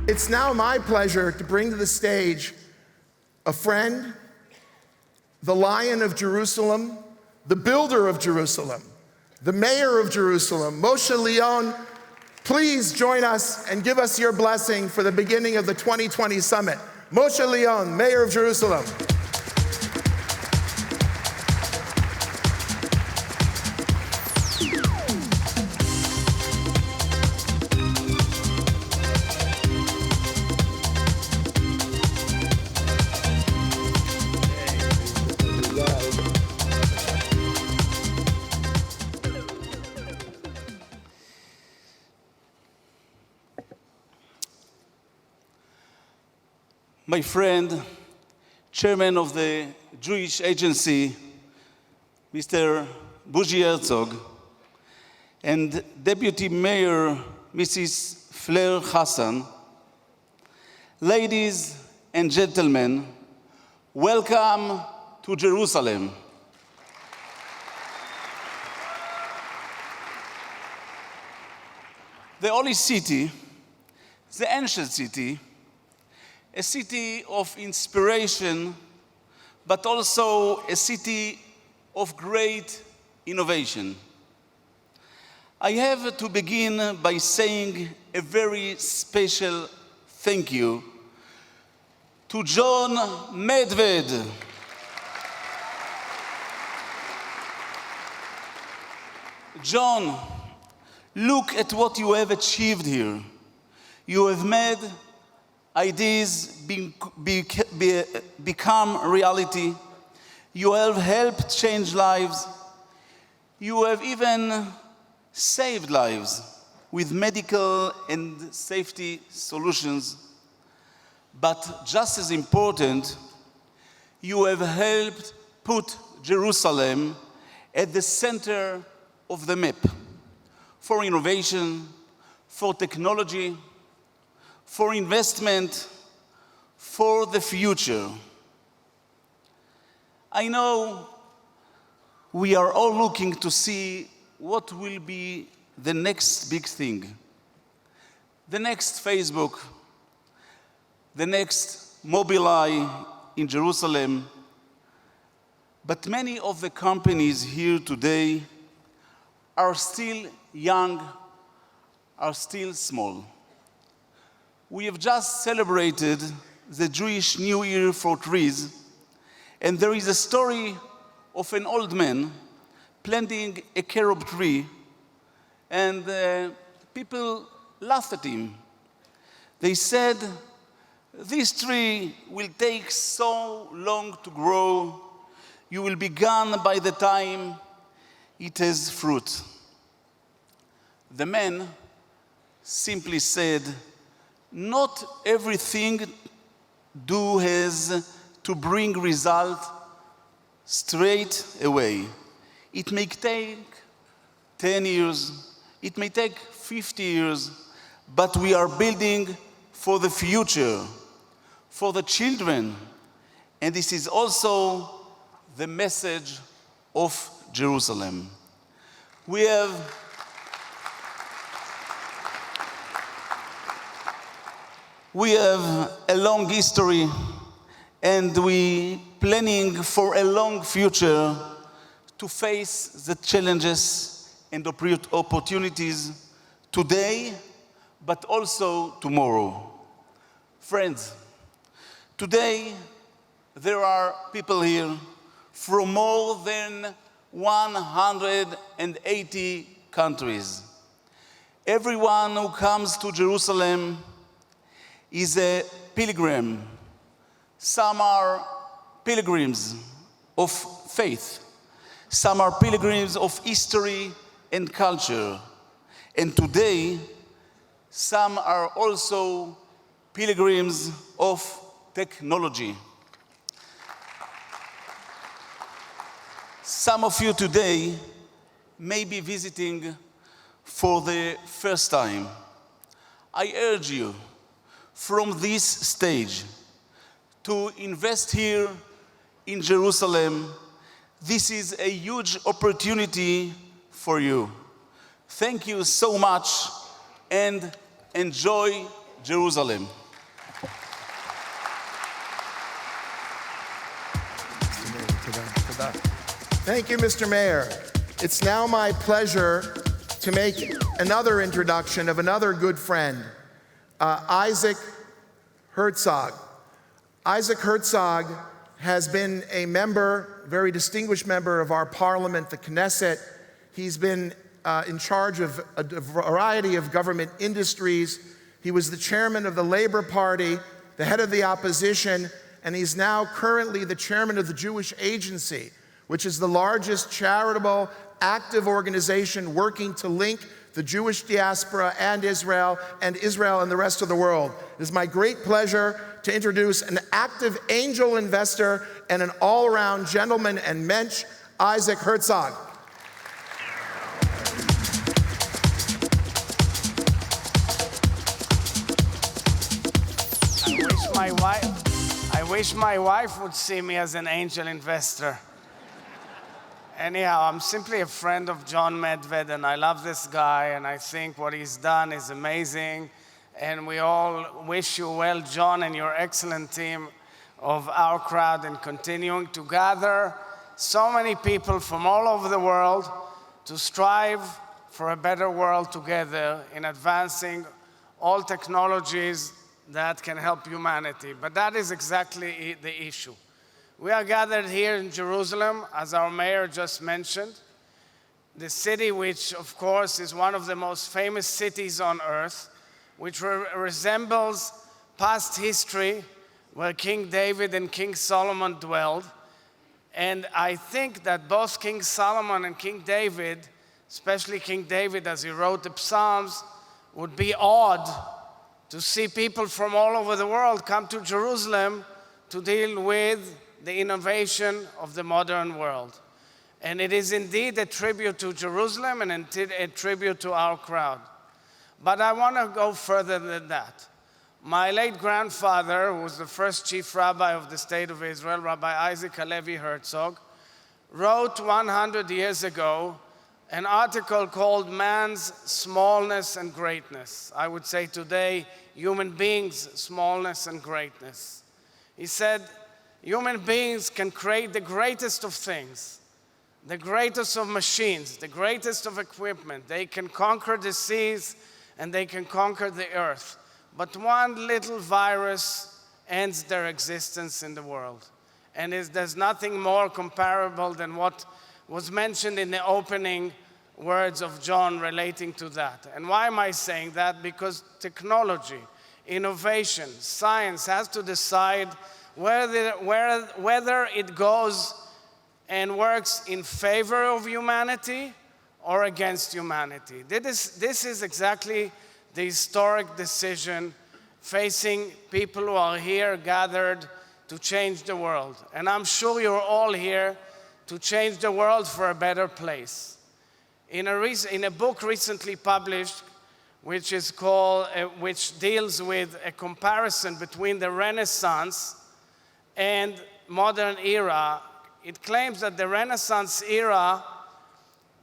It's now my pleasure to bring to the stage a friend, the Lion of Jerusalem, the builder of Jerusalem, the mayor of Jerusalem, Moshe Leon. Please join us and give us your blessing for the beginning of the 2020 summit. Moshe Leon, mayor of Jerusalem. My friend, chairman of the Jewish Agency, Mr. Herzog, and Deputy Mayor, Mrs. Flair Hassan, ladies and gentlemen, welcome to Jerusalem. The holy city, the ancient city, a city of inspiration, but also a city of great innovation. I have to begin by saying a very special thank you to John Medved. John, look at what you have achieved here. You have made ideas become reality. You have helped change lives. You have even saved lives with medical and safety solutions. But just as important, you have helped put Jerusalem at the center of the map for innovation, for technology, for investment, for the future. I know we are all looking to see what will be the next big thing, the next Facebook, the next Mobileye in Jerusalem. But many of the companies here today are still young, are still small. We have just celebrated the Jewish New Year for trees, and there is a story of an old man planting a carob tree, and people laughed at him. They said, "This tree will take so long to grow, you will be gone by the time it has fruit." The man simply said, "Not everything has to bring result straight away. It may take 10 years, it may take 50 years, but we are building for the future, for the children." And this is also the message of Jerusalem. We have a long history, and we planning for a long future to face the challenges and opportunities today, but also tomorrow. Friends, today there are people here from more than 180 countries. Everyone who comes to Jerusalem is a pilgrim. Some are pilgrims of faith. Some are pilgrims of history and culture. And today, some are also pilgrims of technology. Some of you today may be visiting for the first time. I urge you from this stage to invest here in Jerusalem. This is a huge opportunity for you. Thank you so much and enjoy Jerusalem. Thank you, Mr. Mayor. It's now my pleasure to make another introduction of another good friend, Isaac Herzog. Isaac Herzog has been a member, very distinguished member of our parliament, the Knesset. He's been in charge of a variety of government industries. He was the chairman of the Labor Party, the head of the opposition, and he's now currently the chairman of the Jewish Agency, which is the largest charitable, active organization working to link the Jewish diaspora and Israel and the rest of the world. It is my great pleasure to introduce an active angel investor and an all-around gentleman and mensch, Isaac Herzog. I wish my wife would see me as an angel investor. Anyhow, I'm simply a friend of John Medved, and I love this guy, and I think what he's done is amazing. And we all wish you well, John, and your excellent team of OurCrowd, in continuing to gather so many people from all over the world to strive for a better world together in advancing all technologies that can help humanity. But that is exactly the issue. We are gathered here in Jerusalem, as our mayor just mentioned, the city which, of course, is one of the most famous cities on earth, which resembles past history where King David and King Solomon dwelled. And I think that both King Solomon and King David, especially King David as he wrote the Psalms, would be awed to see people from all over the world come to Jerusalem to deal with the innovation of the modern world. And it is indeed a tribute to Jerusalem and indeed a tribute to OurCrowd. But I want to go further than that. My late grandfather, who was the first chief rabbi of the state of Israel, Rabbi Isaac Halevi Herzog, wrote 100 years ago an article called Man's Smallness and Greatness. I would say today, human beings' smallness and greatness. He said, human beings can create the greatest of things, the greatest of machines, the greatest of equipment. They can conquer the seas and they can conquer the earth. But one little virus ends their existence in the world. And there's nothing more comparable than what was mentioned in the opening words of John relating to that. And why am I saying that? Because technology, innovation, science has to decide whether it goes and works in favor of humanity or against humanity. This is exactly the historic decision facing people who are here gathered to change the world. And I'm sure you're all here to change the world for a better place. In a book recently published, which deals with a comparison between the Renaissance and modern era, it claims that the Renaissance era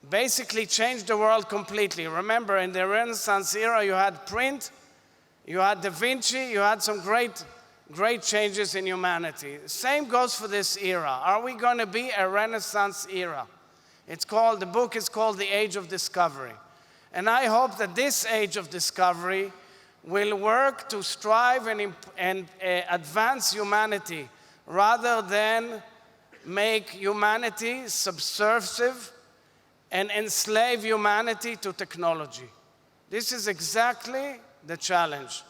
basically changed the world completely. Remember, in the Renaissance era, you had print, you had Da Vinci, you had some great changes in humanity. Same goes for this era. Are we going to be a Renaissance era? The book is called The Age of Discovery. And I hope that this age of discovery will work to strive and advance humanity rather than make humanity subversive and enslave humanity to technology. This is exactly the challenge.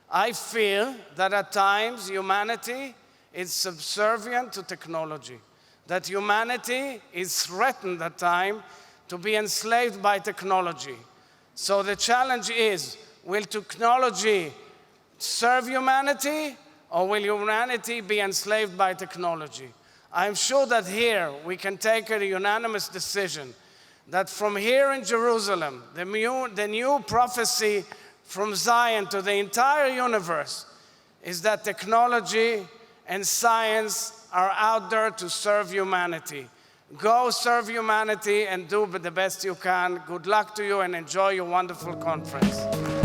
I feel that at times humanity is subservient to technology, that humanity is threatened at times to be enslaved by technology. So the challenge is, will technology serve humanity or will humanity be enslaved by technology? I'm sure that here we can take a unanimous decision that from here in Jerusalem, the new prophecy from Zion to the entire universe is that technology and science are out there to serve humanity. Go serve humanity and do the best you can. Good luck to you and enjoy your wonderful conference.